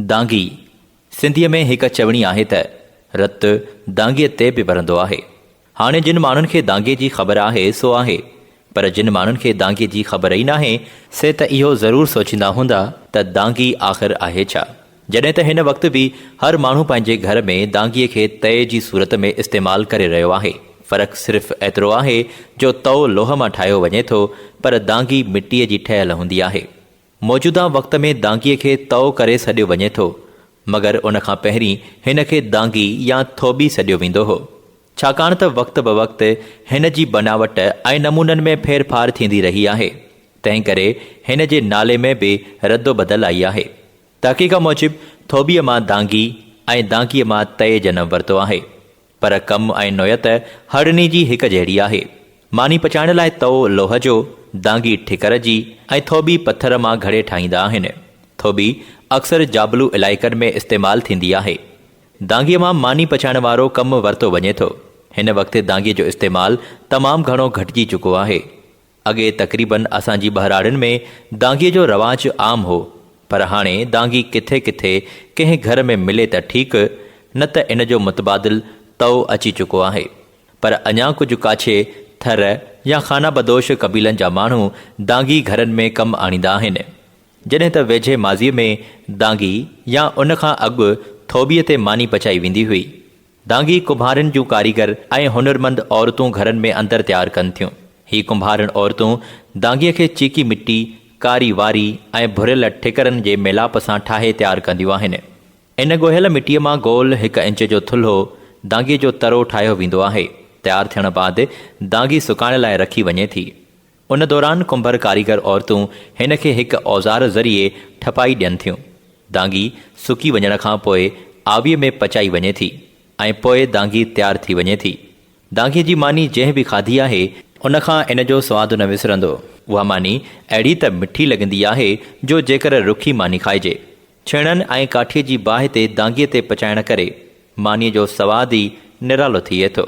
दांगी सिंधीअ में हिकु चवणी आहे त रत दांगीअ ते पिबरंदो आहे। हाणे जिन माण्हुनि खे दांगे जी ख़बर आहे सो आहे, पर जिन माण्हुनि खे दांगे जी ख़बर ई नाहे से त इहो ज़रूरु सोचींदा हूंदा त दांगी आख़िर आहे छा, जॾहिं त हिन वक़्तु बि हर माण्हू पंहिंजे घर में दांगीअ खे तए जी सूरत में इस्तेमालु करे रहियो आहे। फ़र्क़ु सिर्फ़ु एतिरो आहे जो तओ लोह मां ठाहियो वञे थो, पर दांगी मिटीअ जी ठहियलु हूंदी आहे। मौजूदा वक़्त में दांगीअ खे तओ करे सॾियो वञे थो, मगर उन खां पहिरीं हिन खे दांगी या थोबी सॾियो वेंदो हो, छाकाणि त वक़्त ब वक़्तु हिन जी बनावट ऐं नमूननि में फेरफार थींदी रही आहे। तंहिं करे हिन जे नाले में बि रदो बदल आई आहे। तहक़ीक़ मूजिबि थोबीअ मां दांगी ऐं दांगीअ मां तए जनम वरितो आहे, पर कमु ऐं नोयत हड़नी जी हिकु जहिड़ी आहे। मानी पचाइण लाइ तओ लोह जो, दांगी ठिकर जी ऐं थोबी पथर मां घड़े ठाहींदा आहिनि। थोबी अक्सर जाबलू इलाइक़नि में इस्तेमालु थींदी आहे। दांगीअ मां मानी पचाइण वारो कमु वरितो वञे थो। हिन वक़्तु दांगीअ जो इस्तेमालु तमामु घणो घटिजी चुको आहे। अॻे तक़रीबन असांजी बहिराड़ियुनि में दांगीअ जो रवाजु आम हो, पर हाणे दांगी किथे किथे कंहिं घर में मिले त ठीकु, न त इन जो मुतबादिल तओ अची चुको आहे। पर अञा कुझु काछे थर या खाना बदोश क़बीलनि जा माण्हू दांगी घरनि में कमु आणींदा आहिनि, जॾहिं त वेझे माज़ीअ में दांगी या उन खां अॻु थोबीअ ते मानी पचाई वेंदी हुई। दांगी कुम्हारनि जूं कारीगर ऐं हुनरमंद औरतूं घरनि में अंदरि तयारु कनि थियूं। ही कुम्हारनि औरतूं दांगीअ खे चीकी मिट्टी, कारी वारी ऐं भुरियल ठिकरनि जे मेलाप सां ठाहे तयारु कंदियूं आहिनि। इन ॻोहियल मिटीअ मां गोल 1 इंच जो थुल्हो दांगीअ जो तरो ठाहियो वेंदो आहे। तयारु थियण बाद दांगी सुकाइण लाइ रखी वञे थी। उन दौरान कुंभर कारीगर औरतूं हिन खे हिकु औज़ार ज़रिए ठपाई ॾियनि थियूं। दांगी सुकी वञण खां पोइ आवीअ में पचाई वञे थी ऐं पोइ दांगी तयारु थी वञे थी। दांगीअ जी मानी जंहिं बि खाधी आहे उन खां इन जो सवादु न विसरंदो। उहा मानी अहिड़ी त मिठी लॻंदी आहे जो जेकर रुखी मानी खाइजे। छेणनि ऐं काठीअ जी बाहि ते दांगीअ ते पचाइण करे मानीअ जो सवादु ई निरालो थिए थो।